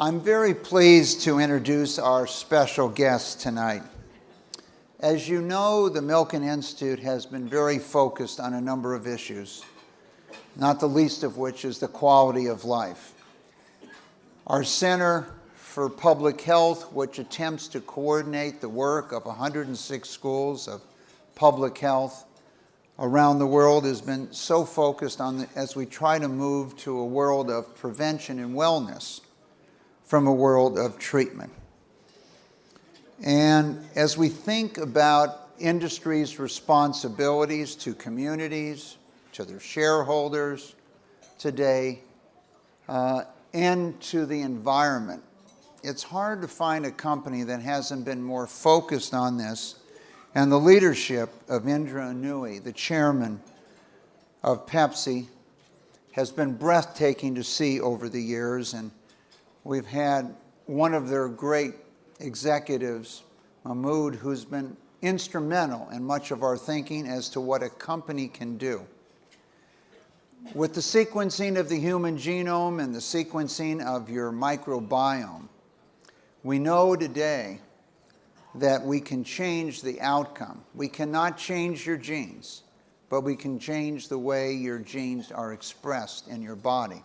I'm very pleased to introduce our special guest tonight. As you know, the Milken Institute has been very focused on a number of issues, not the least of which is the quality of life. Our Center for Public Health, which attempts to coordinate the work of 106 schools of public health around the world, has been so focused on as we try to move to a world of prevention and wellness from a world of treatment. And as we think about industry's responsibilities to communities, to their shareholders today, and to the environment, it's hard to find a company that hasn't been more focused on this. And the leadership of Indra and Nooyi, the chairman of Pepsi, has been breathtaking to see over the years. And we've had one of their great executives, Mahmoud, who's been instrumental in much of our thinking as to what a company can do. With the sequencing of the human genome and the sequencing of your microbiome, we know today that we can change the outcome. We cannot change your genes, but we can change the way your genes are expressed in your body.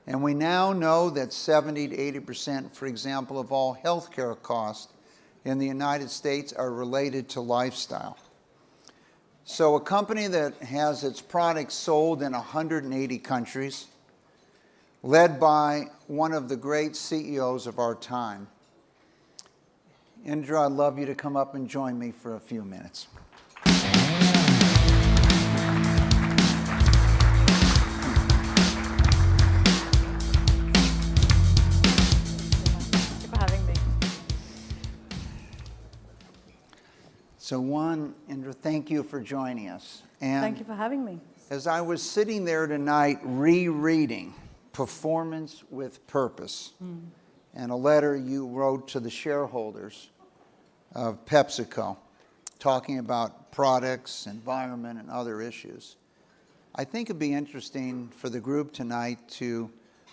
And we now know that 70 to 80%, for example, of all healthcare costs in the United States are related to lifestyle. So a company that has its products sold in 180 countries, led by one of the great CEOs of our time. Indra, I'd love you to come up and join me for a few minutes. So Indra, thank you for joining us. And thank you for having me. As I was sitting there tonight rereading Performance with Purpose, and a letter you wrote to the shareholders of PepsiCo, talking about products, environment, and other issues, I think it'd be interesting for the group tonight to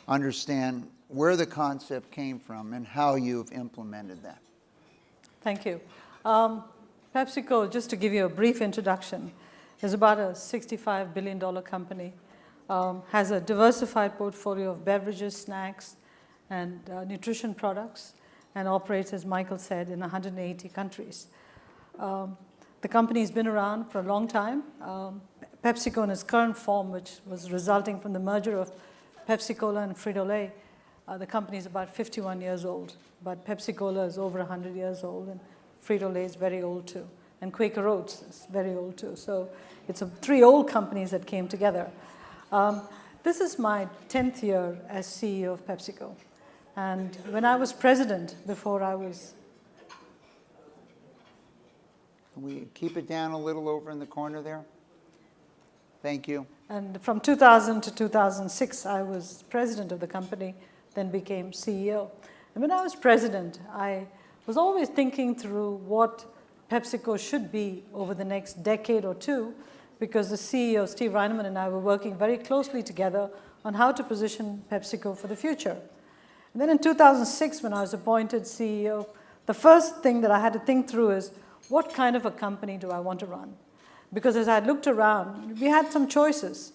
understand where the concept came from and how you've implemented that. Thank you. PepsiCo, just to give you a brief introduction, is about a $65 billion company, has a diversified portfolio of beverages, snacks, and nutrition products, and operates, as Michael said, in 180 countries. The company's been around for a long time. PepsiCo in its current form, which was resulting from the merger of Pepsi-Cola and Frito-Lay, the company is about 51 years old, but Pepsi-Cola is over 100 years old, and Frito-Lay is very old too, and Quaker Oats is very old too. So it's three old companies that came together. This is my 10th year as CEO of PepsiCo. And when I was president, before I was... Can we keep it down a little over in the corner there? Thank you. And from 2000 to 2006, I was president of the company, then became CEO. And when I was president, I was always thinking through what PepsiCo should be over the next decade or two, because the CEO, Steve Reinemund, and I were working very closely together on how to position PepsiCo for the future. And then in 2006, when I was appointed CEO, the first thing that I had to think through is, what kind of a company do I want to run? Because as I looked around, we had some choices.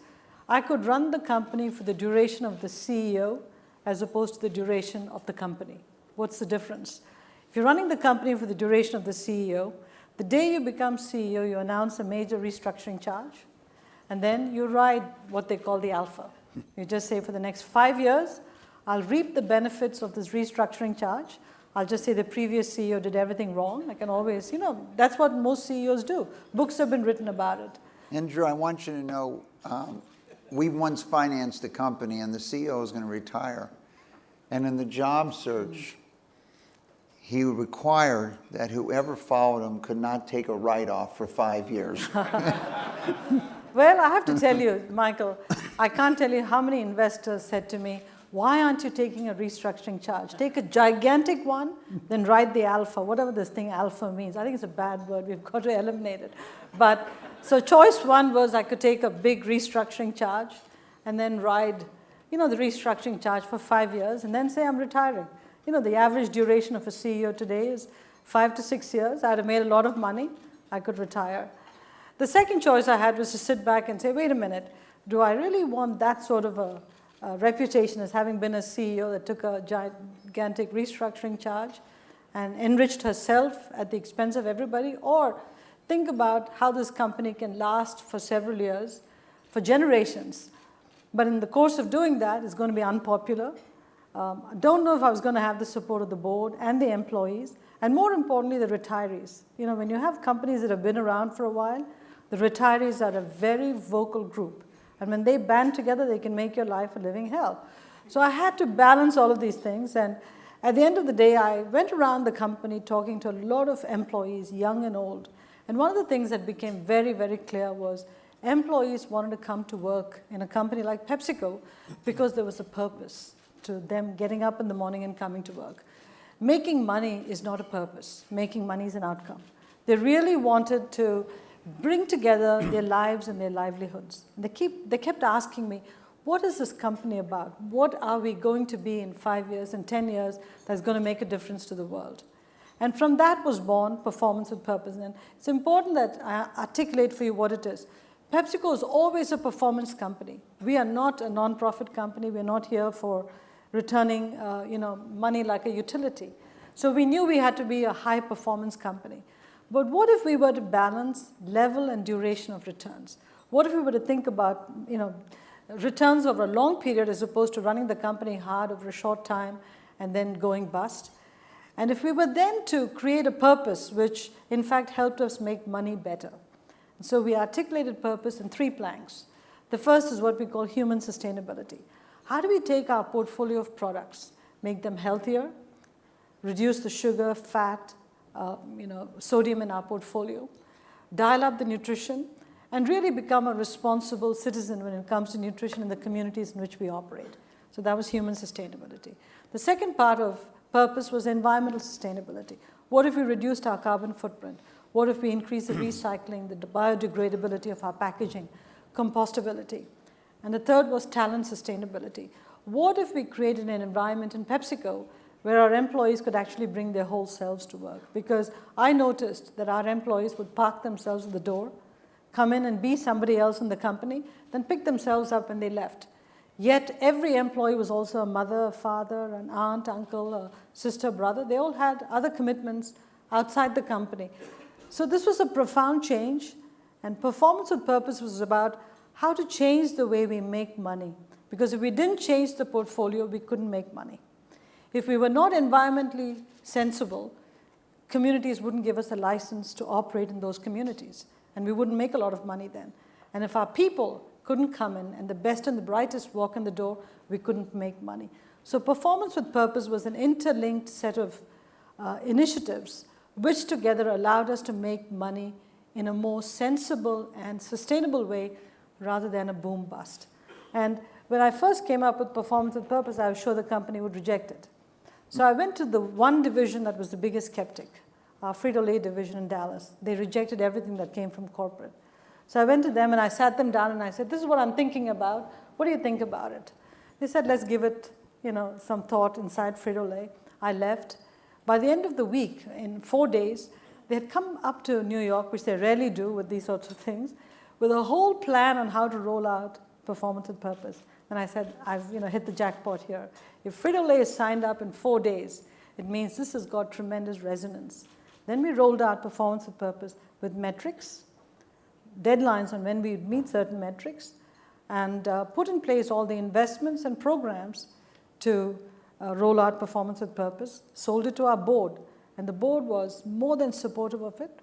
I could run the company for the duration of the CEO as opposed to the duration of the company. What's the difference? If you're running the company for the duration of the CEO, the day you become CEO, you announce a major restructuring charge, and then you ride what they call the alpha. You just say, for the next 5 years, I'll reap the benefits of this restructuring charge. I'll just say the previous CEO did everything wrong. I can always, that's what most CEOs do. Books have been written about it. Indra, I want you to know, we once financed a company, and the CEO is going to retire. And in the job search, he required that whoever followed him could not take a write-off for 5 years. Well, I have to tell you, Michael, I can't tell you how many investors said to me, why aren't you taking a restructuring charge? Take a gigantic one, then ride the alpha, whatever this thing alpha means. I think it's a bad word. We've got to eliminate it. But so choice one was I could take a big restructuring charge and then ride the restructuring charge for 5 years and then say I'm retiring. The average duration of a CEO today is 5 to 6 years. I'd have made a lot of money. I could retire. The second choice I had was to sit back and say, wait a minute, do I really want that sort of a reputation as having been a CEO that took a gigantic restructuring charge and enriched herself at the expense of everybody? Or think about how this company can last for several years, for generations. But in the course of doing that, it's going to be unpopular. I don't know if I was going to have the support of the board and the employees, and more importantly, the retirees. When you have companies that have been around for a while, the retirees are a very vocal group. And when they band together, they can make your life a living hell. So I had to balance all of these things. And at the end of the day, I went around the company talking to a lot of employees, young and old. And one of the things that became very, very clear was employees wanted to come to work in a company like PepsiCo because there was a purpose to them getting up in the morning and coming to work. Making money is not a purpose. Making money is an outcome. They really wanted to bring together their lives and their livelihoods. They kept asking me, what is this company about? What are we going to be in 5 years and 10 years that's going to make a difference to the world? And from that was born Performance with Purpose. And it's important that I articulate for you what it is. PepsiCo is always a performance company. We are not a non-profit company. We're not here for returning money like a utility. So we knew we had to be a high-performance company. But what if we were to balance level and duration of returns? What if we were to think about returns over a long period as opposed to running the company hard over a short time and then going bust? And if we were then to create a purpose which in fact helped us make money better. And so we articulated purpose in 3 planks. The first is what we call human sustainability. How do we take our portfolio of products, make them healthier, reduce the sugar, fat, sodium in our portfolio, dial up the nutrition, and really become a responsible citizen when it comes to nutrition in the communities in which we operate. So that was human sustainability. The second part of purpose was environmental sustainability. What if we reduced our carbon footprint? What if we increased the recycling, the biodegradability of our packaging, compostability? And the third was talent sustainability. What if we created an environment in PepsiCo where our employees could actually bring their whole selves to work? Because I noticed that our employees would park themselves at the door, come in and be somebody else in the company, then pick themselves up when they left. Yet every employee was also a mother, a father, an aunt, uncle, a sister, brother. They all had other commitments outside the company. So this was a profound change, and Performance with Purpose was about how to change the way we make money. Because if we didn't change the portfolio, we couldn't make money. If we were not environmentally sensible, communities wouldn't give us a license to operate in those communities, and we wouldn't make a lot of money then. And if our people couldn't come in and the best and the brightest walk in the door, we couldn't make money. So Performance with Purpose was an interlinked set of initiatives which together allowed us to make money in a more sensible and sustainable way rather than a boom bust. And when I first came up with Performance with Purpose, I was sure the company would reject it. So I went to the one division that was the biggest skeptic, our Frito-Lay division in Dallas. They rejected everything that came from corporate. So I went to them and I sat them down and I said, this is what I'm thinking about. What do you think about it? They said, let's give it some thought inside Frito-Lay. I left. By the end of the week, in 4 days, they had come up to New York, which they rarely do with these sorts of things, with a whole plan on how to roll out Performance with Purpose. And I said, I've hit the jackpot here. If Frito-Lay is signed up in 4 days, it means this has got tremendous resonance. Then we rolled out Performance with Purpose with metrics, deadlines on when we would meet certain metrics, and put in place all the investments and programs to roll out Performance with Purpose, sold it to our board, and the board was more than supportive of it,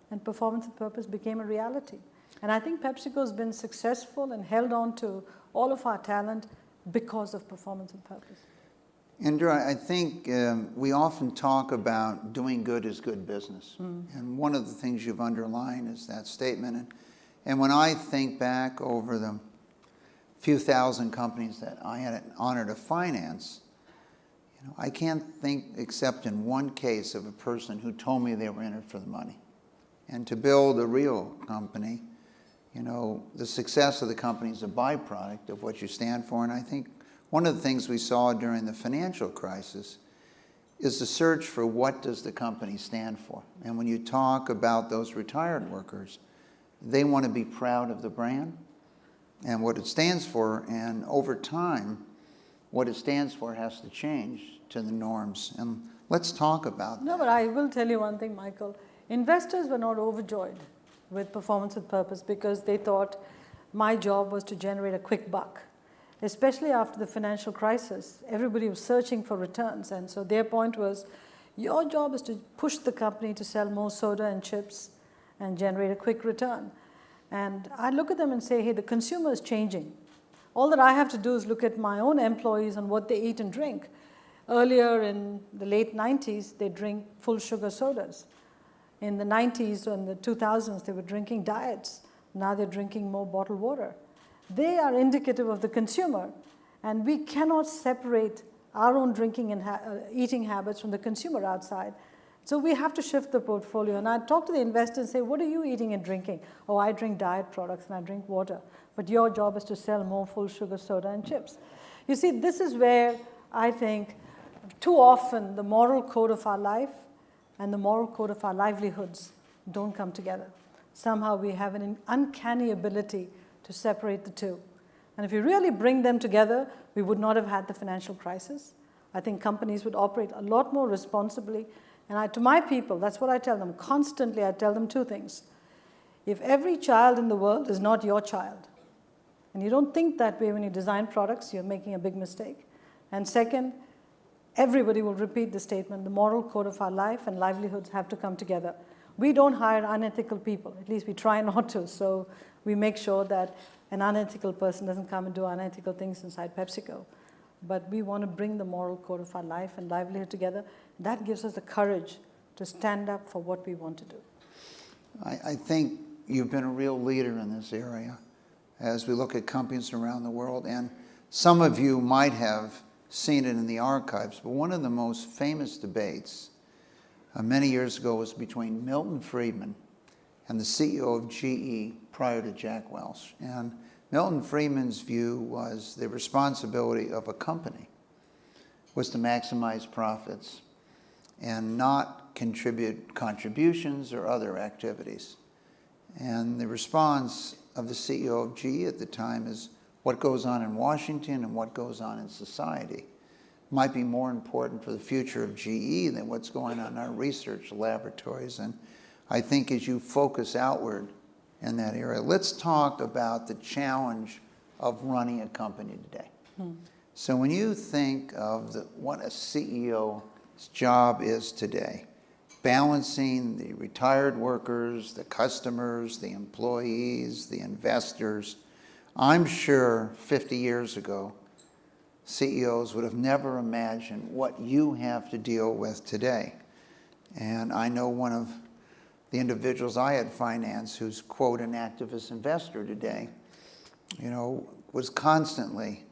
and Performance with Purpose became a reality. And I think PepsiCo has been successful and held on to all of our talent because of Performance with Purpose. Indra, I think we often talk about doing good is good business. And one of the things you've underlined is that statement. And when I think back over the few thousand companies that I had an honor to finance, I can't think except in one case of a person who told me they were in it for the money. And to build a real company, the success of the company is a byproduct of what you stand for. And I think one of the things we saw during the financial crisis is the search for what does the company stand for. And when you talk about those retired workers, they want to be proud of the brand and what it stands for, and over time, what it stands for has to change to the norms. And let's talk about that. No, but I will tell you one thing, Michael. Investors were not overjoyed with Performance with Purpose because they thought my job was to generate a quick buck. Especially after the financial crisis, everybody was searching for returns. And so their point was, your job is to push the company to sell more soda and chips and generate a quick return. And I look at them and say, hey, the consumer is changing. All that I have to do is look at my own employees and what they eat and drink. Earlier in the late 90s, they drink full sugar sodas. In the 90s and the 2000s, they were drinking diets. Now they're drinking more bottled water. They are indicative of the consumer, and we cannot separate our own drinking and eating habits from the consumer outside. So we have to shift the portfolio. And I talk to the investors and say, what are you eating and drinking? Oh, I drink diet products and I drink water. But your job is to sell more full sugar soda and chips. You see, this is where I think too often the moral code of our life and the moral code of our livelihoods don't come together. Somehow we have an uncanny ability to separate the two. And if you really bring them together, we would not have had the financial crisis. I think companies would operate a lot more responsibly. And to my people, that's what I tell them. Constantly, I tell them two things. If every child in the world is not your child, and you don't think that way when you design products, you're making a big mistake. And second, everybody will repeat the statement, the moral code of our life and livelihoods have to come together. We don't hire unethical people, at least we try not to. So we make sure that an unethical person doesn't come and do unethical things inside PepsiCo. But we want to bring the moral code of our life and livelihood together. That gives us the courage to stand up for what we want to do. I think you've been a real leader in this area as we look at companies around the world. And some of you might have seen it in the archives, but one of the most famous debates many years ago was between Milton Friedman and the CEO of GE prior to Jack Welch. And Milton Friedman's view was the responsibility of a company was to maximize profits and not contribute contributions or other activities. And the response of the CEO of GE at the time is what goes on in Washington and what goes on in society might be more important for the future of GE than what's going on in our research laboratories. And I think as you focus outward in that area, let's talk about the challenge of running a company today. So when you think of what a CEO's job is today, balancing the retired workers, the customers, the employees, the investors, I'm sure 50 years ago, CEOs would have never imagined what you have to deal with today. And I know one of the individuals I had financed who's, quote, an activist investor today, was constantly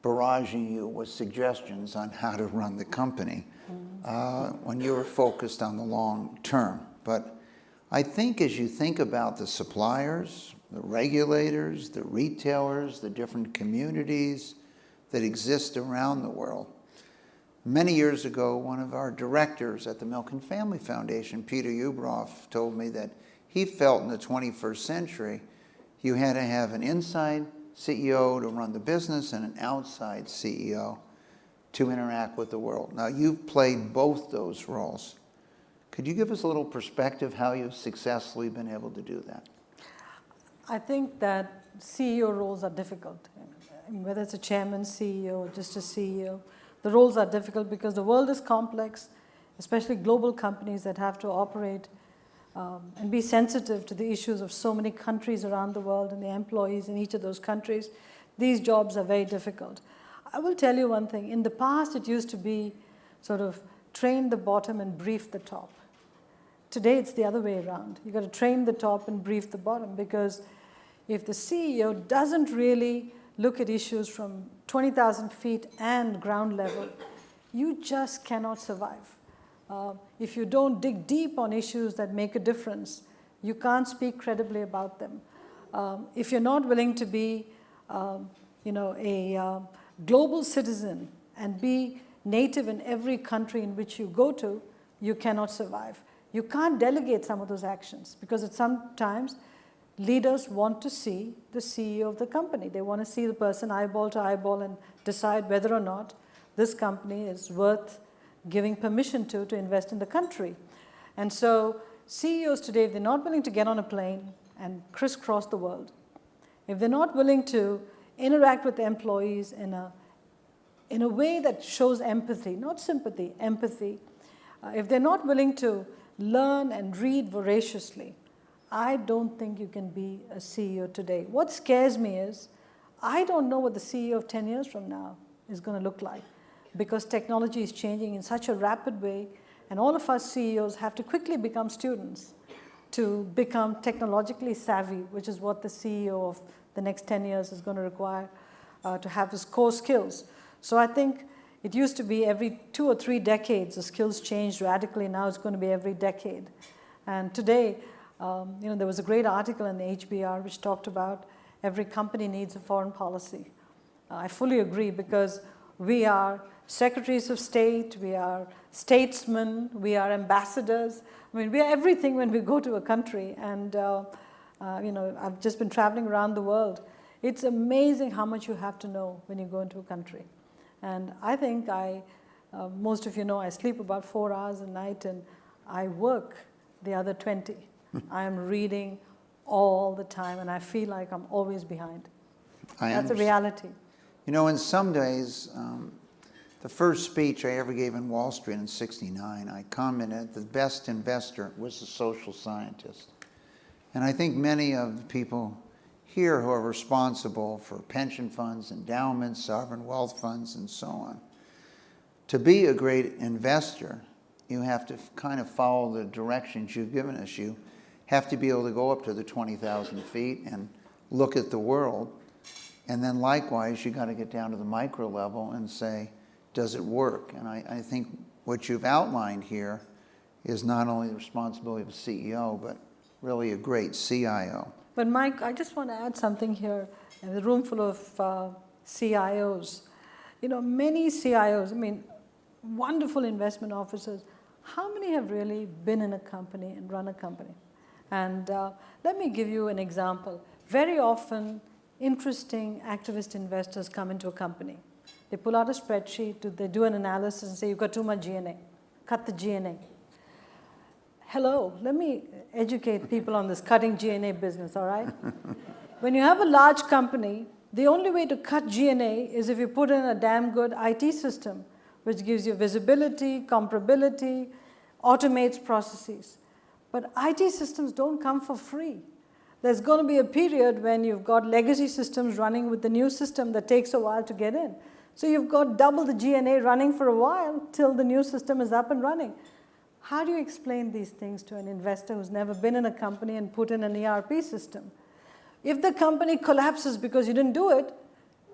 barraging you with suggestions on how to run the company when you were focused on the long term. But I think as you think about the suppliers, the regulators, the retailers, the different communities that exist around the world. Many years ago, one of our directors at the Milken Family Foundation, Peter Ubroff, told me that he felt in the 21st century you had to have an inside CEO to run the business and an outside CEO to interact with the world. Now, you've played both those roles. Could you give us a little perspective how you've successfully been able to do that? I think that CEO roles are difficult. I mean, whether it's a chairman, CEO, or just a CEO, the roles are difficult because the world is complex, especially global companies that have to operate and be sensitive to the issues of so many countries around the world and the employees in each of those countries. These jobs are very difficult. I will tell you one thing. In the past, it used to be sort of train the bottom and brief the top. Today, it's the other way around. You've got to train the top and brief the bottom, because if the CEO doesn't really look at issues from 20,000 feet and ground level, you just cannot survive. If you don't dig deep on issues that make a difference, you can't speak credibly about them. If you're not willing to be, a global citizen and be native in every country in which you go to, you cannot survive. You can't delegate some of those actions because sometimes leaders want to see the CEO of the company. They want to see the person eyeball to eyeball and decide whether or not this company is worth giving permission to invest in the country. And so CEOs today, if they're not willing to get on a plane and crisscross the world, if they're not willing to interact with employees in a way that shows empathy, not sympathy, empathy, if they're not willing to learn and read voraciously, I don't think you can be a CEO today. What scares me is I don't know what the CEO of 10 years from now is going to look like because technology is changing in such a rapid way, and all of us CEOs have to quickly become students to become technologically savvy, which is what the CEO of the next 10 years is going to require to have his core skills. So I think it used to be every 2 or 3 decades the skills changed radically. Now it's going to be every decade. And today, there was a great article in the HBR which talked about every company needs a foreign policy. I fully agree because we are secretaries of state, we are statesmen, we are ambassadors. I mean, we are everything when we go to a country. And I've just been traveling around the world. It's amazing how much you have to know when you go into a country. And I think most of you know I sleep about 4 hours a night and I work the other 20. I am reading all the time and I feel like I'm always behind. That's a reality. You know, in some days, the first speech I ever gave in Wall Street in '69, I commented the best investor was the social scientist. And I think many of the people here who are responsible for pension funds, endowments, sovereign wealth funds, and so on, to be a great investor, you have to kind of follow the directions you've given us. You have to be able to go up to the 20,000 feet and look at the world. And then likewise, you got to get down to the micro level and say, does it work? And I think what you've outlined here is not only the responsibility of a CEO, but really a great CIO. But Mike, I just want to add something here. In the room full of CIOs, many CIOs, wonderful investment officers, how many have really been in a company and run a company? And let me give you an example. Very often, interesting activist investors come into a company. They pull out a spreadsheet, they do an analysis and say, you've got too much G&A. Cut the G&A. Hello, let me educate people on this cutting G&A business, all right? When you have a large company, the only way to cut G&A is if you put in a damn good IT system, which gives you visibility, comparability, automates processes. But IT systems don't come for free. There's going to be a period when you've got legacy systems running with the new system that takes a while to get in. So you've got double the G&A running for a while till the new system is up and running. How do you explain these things to an investor who's never been in a company and put in an ERP system? If the company collapses because you didn't do it,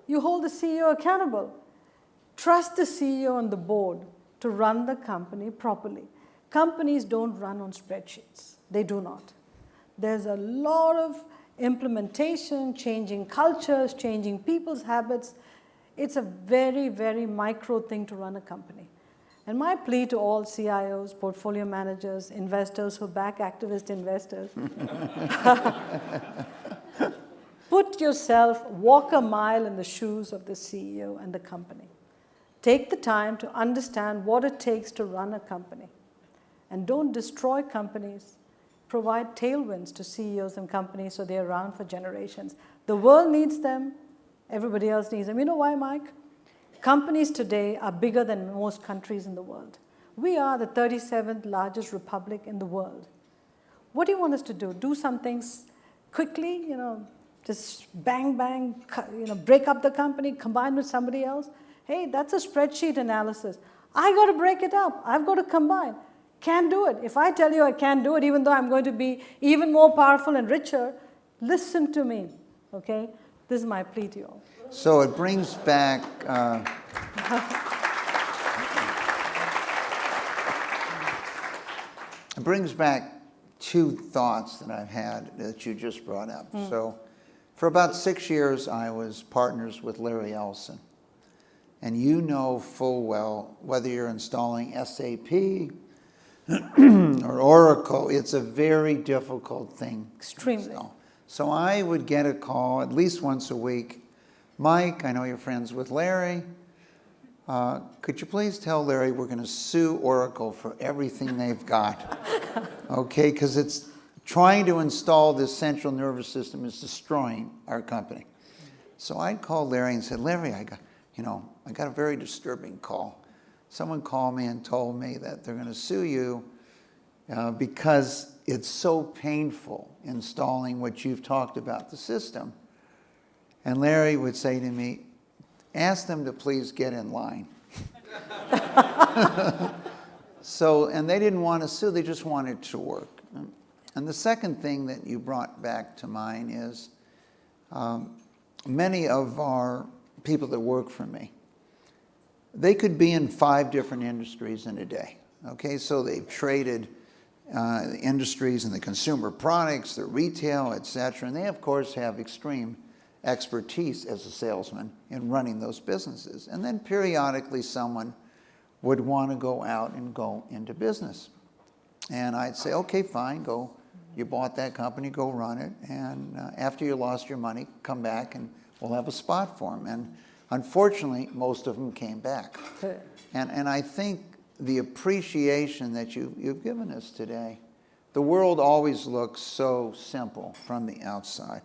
you hold the CEO accountable. Trust the CEO and the board to run the company properly. Companies don't run on spreadsheets. They do not. There's a lot of implementation, changing cultures, changing people's habits. It's a very, very micro thing to run a company. And my plea to all CIOs, portfolio managers, investors who back activist investors, walk a mile in the shoes of the CEO and the company. Take the time to understand what it takes to run a company. And don't destroy companies. Provide tailwinds to CEOs and companies so they're around for generations. The world needs them. Everybody else needs them. You know why, Mike? Companies today are bigger than most countries in the world. We are the 37th largest republic in the world. What do you want us to do? Do some things quickly, just bang, bang, break up the company, combine with somebody else? Hey, that's a spreadsheet analysis. I got to break it up. I've got to combine. Can't do it. If I tell you I can't do it, even though I'm going to be even more powerful and richer, listen to me, okay? This is my plea to you all. So it brings back two thoughts that I've had that you just brought up. So for about 6 years, I was partners with Larry Ellison. and you know full well whether you're installing SAP or Oracle, it's a very difficult thing. Extremely. So I would get a call at least once a week. Mike, I know you're friends with Larry. Could you please tell Larry we're going to sue Oracle for everything they've got? Okay, because it's trying to install this central nervous system is destroying our company. So I'd call Larry and said, Larry, I got a very disturbing call. Someone called me and told me that they're going to sue you because it's so painful installing what you've talked about, the system. And Larry would say to me, ask them to please get in line. And they didn't want to sue, they just wanted to work. And the second thing that you brought back to mind is many of our people that work for me, they could be in 5 different industries in a day. Okay, so they've traded the industries and the consumer products, the retail, et cetera, and they of course have extreme expertise as a salesman in running those businesses. And then periodically someone would want to go out and go into business. And I'd say, okay, fine, go. You bought that company, go run it. And after you lost your money, come back and we'll have a spot for them. And unfortunately, most of them came back. And I think the appreciation that you've given us today, the world always looks so simple from the outside.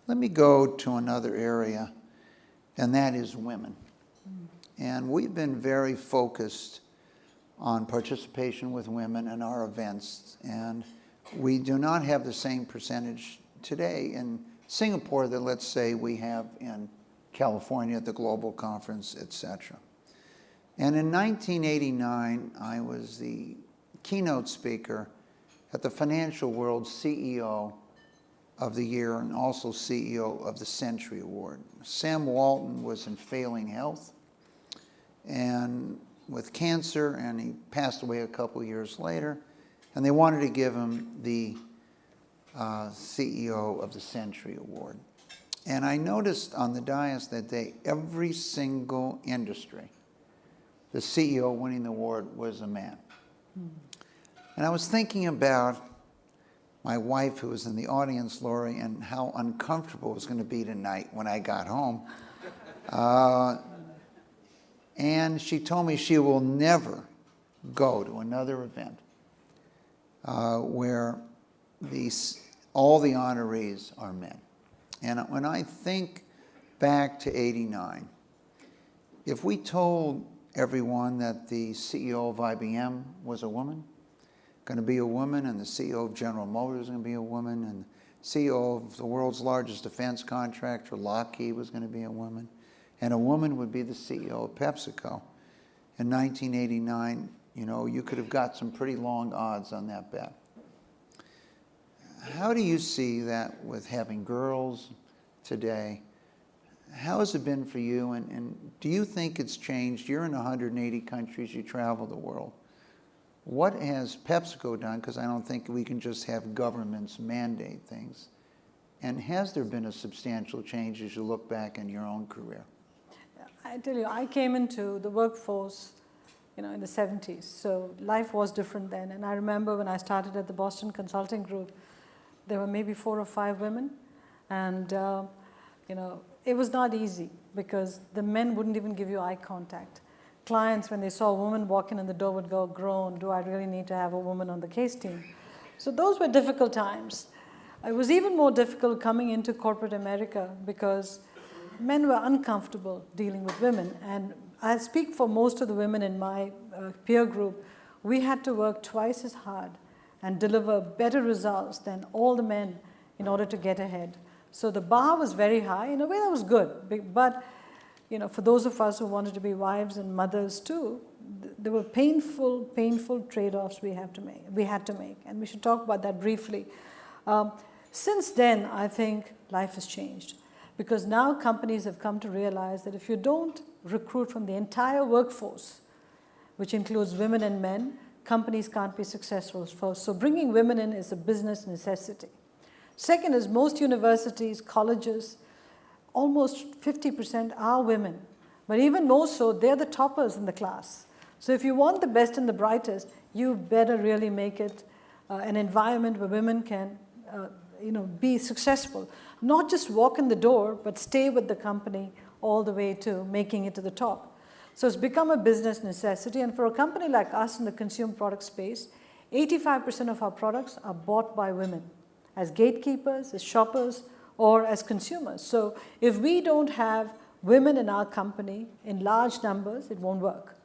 Let me go to another area, and that is women. And we've been very focused on participation with women in our events, and we do not have the same percentage today in Singapore that, let's say, we have in California at the Global Conference, etc. And in 1989, I was the keynote speaker at the Financial World CEO of the Year and also CEO of the Century Award. Sam Walton was in failing health and with cancer, and he passed away a couple years later, and they wanted to give him the CEO of the Century Award. And I noticed on the dais that day, every single industry, the CEO winning the award was a man. And I was thinking about my wife, who was in the audience, Lori, and how uncomfortable it was going to be tonight when I got home. And she told me she will never go to another event where all the honorees are men. And when I think back to '89, if we told everyone that the CEO of IBM was a woman, going to be a woman, and the CEO of General Motors is going to be a woman, and the CEO of the world's largest defense contractor, Lockheed, was going to be a woman, and a woman would be the CEO of PepsiCo. In 1989, you could have got some pretty long odds on that bet. How do you see that with having girls today? How has it been for you, and do you think it's changed? You're in 180 countries, you travel the world. What has PepsiCo done? Because I don't think we can just have governments mandate things. And has there been a substantial change as you look back in your own career? I tell you, I came into the workforce, in the 70s. So life was different then. And I remember when I started at the Boston Consulting Group, there were maybe 4 or 5 women. And, it was not easy because the men wouldn't even give you eye contact. Clients, when they saw a woman walking in the door, would go, groan, do I really need to have a woman on the case team? So those were difficult times. It was even more difficult coming into corporate America because men were uncomfortable dealing with women. And I speak for most of the women in my peer group. We had to work twice as hard and deliver better results than all the men in order to get ahead. So the bar was very high. In a way, that was good. But for those of us who wanted to be wives and mothers too, there were painful trade-offs we had to make, and we should talk about that briefly. Since then, I think life has changed because now companies have come to realize that if you don't recruit from the entire workforce, which includes women and men, companies can't be successful. So bringing women in is a business necessity. Second is most universities, colleges, almost 50% are women. But even more so, they're the toppers in the class. So if you want the best and the brightest, you better really make it an environment where women can be successful. Not just walk in the door, but stay with the company all the way to making it to the top. So it's become a business necessity. And for a company like us in the consumer product space, 85% of our products are bought by women as gatekeepers, as shoppers, or as consumers. So if we don't have women in our company in large numbers, it won't work.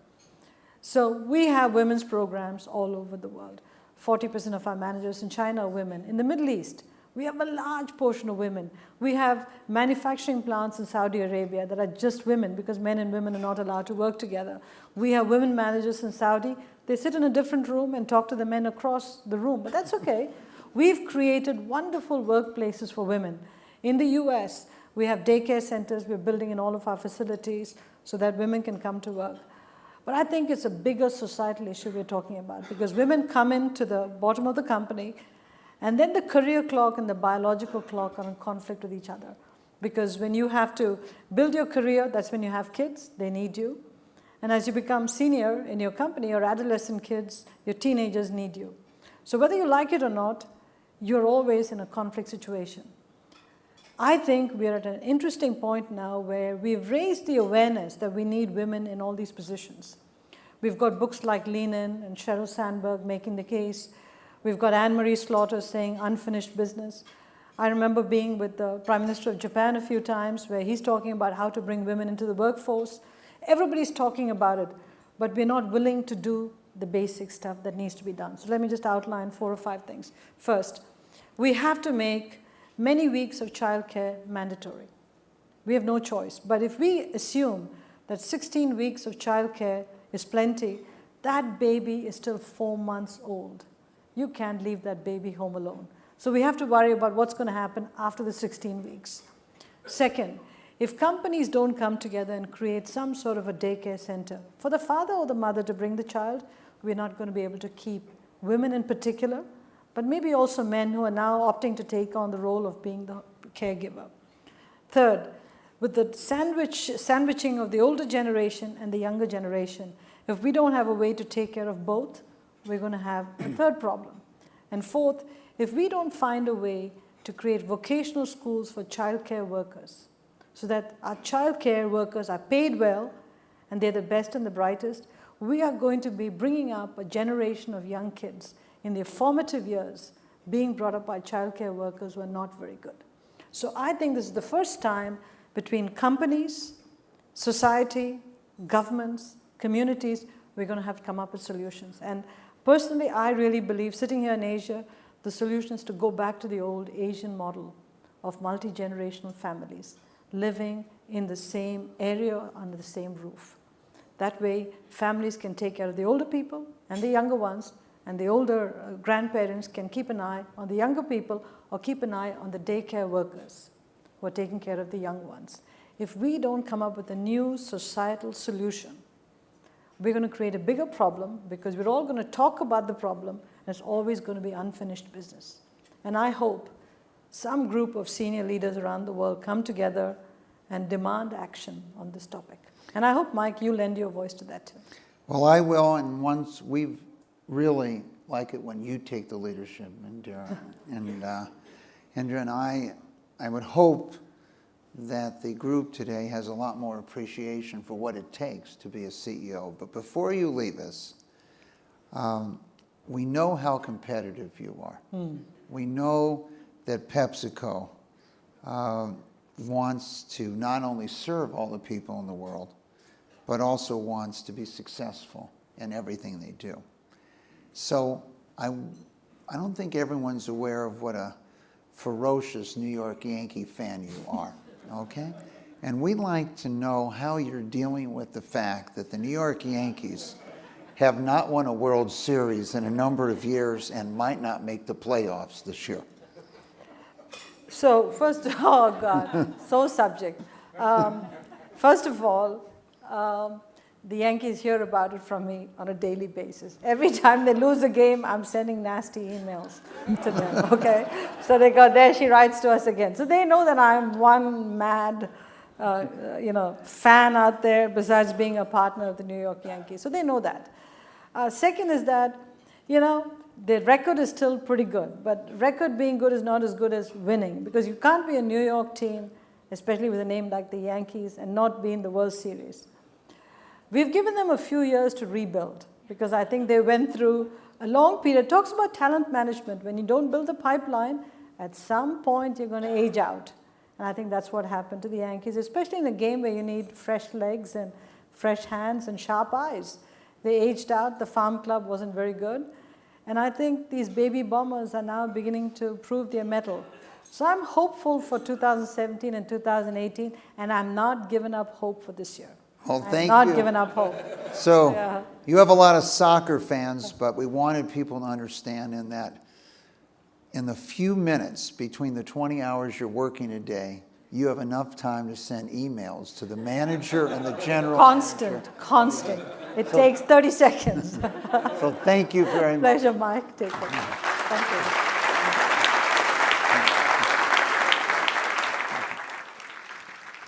So we have women's programs all over the world. 40% of our managers in China are women. In the Middle East, we have a large portion of women. We have manufacturing plants in Saudi Arabia that are just women because men and women are not allowed to work together. We have women managers in Saudi. They sit in a different room and talk to the men across the room, but that's okay. We've created wonderful workplaces for women. In the US, we have daycare centers we're building in all of our facilities so that women can come to work. But I think it's a bigger societal issue we're talking about because women come into the bottom of the company and then the career clock and the biological clock are in conflict with each other. Because when you have to build your career, that's when you have kids, they need you. And as you become senior in your company, your adolescent kids, your teenagers need you. So whether you like it or not, you're always in a conflict situation. I think we're at an interesting point now where we've raised the awareness that we need women in all these positions. We've got books like Lean In and Sheryl Sandberg making the case. We've got Anne-Marie Slaughter saying unfinished business. I remember being with the Prime Minister of Japan a few times where he's talking about how to bring women into the workforce. Everybody's talking about it, but we're not willing to do the basic stuff that needs to be done. So let me just outline 4 or 5 things. First, we have to make many weeks of childcare mandatory. We have no choice. But if we assume that 16 weeks of childcare is plenty, that baby is still 4 months old. You can't leave that baby home alone. So we have to worry about what's going to happen after the 16 weeks. Second, if companies don't come together and create some sort of a daycare center for the father or the mother to bring the child, we're not going to be able to keep women in particular, but maybe also men who are now opting to take on the role of being the caregiver. Third, with the sandwiching of the older generation and the younger generation, if we don't have a way to take care of both, we're going to have a third problem. And fourth, if we don't find a way to create vocational schools for childcare workers, so that our childcare workers are paid well and they're the best and the brightest, we are going to be bringing up a generation of young kids in their formative years being brought up by childcare workers who are not very good. So I think this is the first time between companies, society, governments, communities, we're going to have to come up with solutions. And personally, I really believe, sitting here in Asia, the solution is to go back to the old Asian model of multi-generational families living in the same area under the same roof. That way, families can take care of the older people and the younger ones, and the older grandparents can keep an eye on the younger people or keep an eye on the daycare workers who are taking care of the young ones. If we don't come up with a new societal solution, we're going to create a bigger problem because we're all going to talk about the problem and it's always going to be unfinished business. And I hope some group of senior leaders around the world come together and demand action on this topic. And I hope, Mike, you lend your voice to that too. Well, I will, and once we've really like it when you take the leadership, Indra. And Indra and I would hope that the group today has a lot more appreciation for what it takes to be a CEO. But before you leave us, we know how competitive you are. We know that PepsiCo wants to not only serve all the people in the world, but also wants to be successful in everything they do. So I don't think everyone's aware of what a ferocious New York Yankee fan you are, okay? And we'd like to know how you're dealing with the fact that the New York Yankees have not won a World Series in a number of years and might not make the playoffs this year. So first, oh God, so subject. First of all, the Yankees hear about it from me on a daily basis. Every time they lose a game, I'm sending nasty emails to them, okay? So they go, there she writes to us again. So they know that I'm one mad fan out there besides being a partner of the New York Yankees. So they know that. Second is that, the record is still pretty good, but record being good is not as good as winning, because you can't be a New York team, especially with a name like the Yankees, and not be in the World Series. We've given them a few years to rebuild, because I think they went through a long period. It talks about talent management. When you don't build a pipeline, at some point you're going to age out. And I think that's what happened to the Yankees, especially in a game where you need fresh legs and fresh hands and sharp eyes. They aged out. The farm club wasn't very good. And I think these baby boomers are now beginning to prove their mettle. So I'm hopeful for 2017 and 2018, and I'm not giving up hope for this year. Well, thank you. I'm not giving up hope. So Yeah. you have a lot of soccer fans, but we wanted people to understand in the few minutes between the 20 hours you're working a day, you have enough time to send emails to the manager and the general manager. Constant. It takes 30 seconds. So thank you very much. Pleasure, Mike. Take care. Thank you.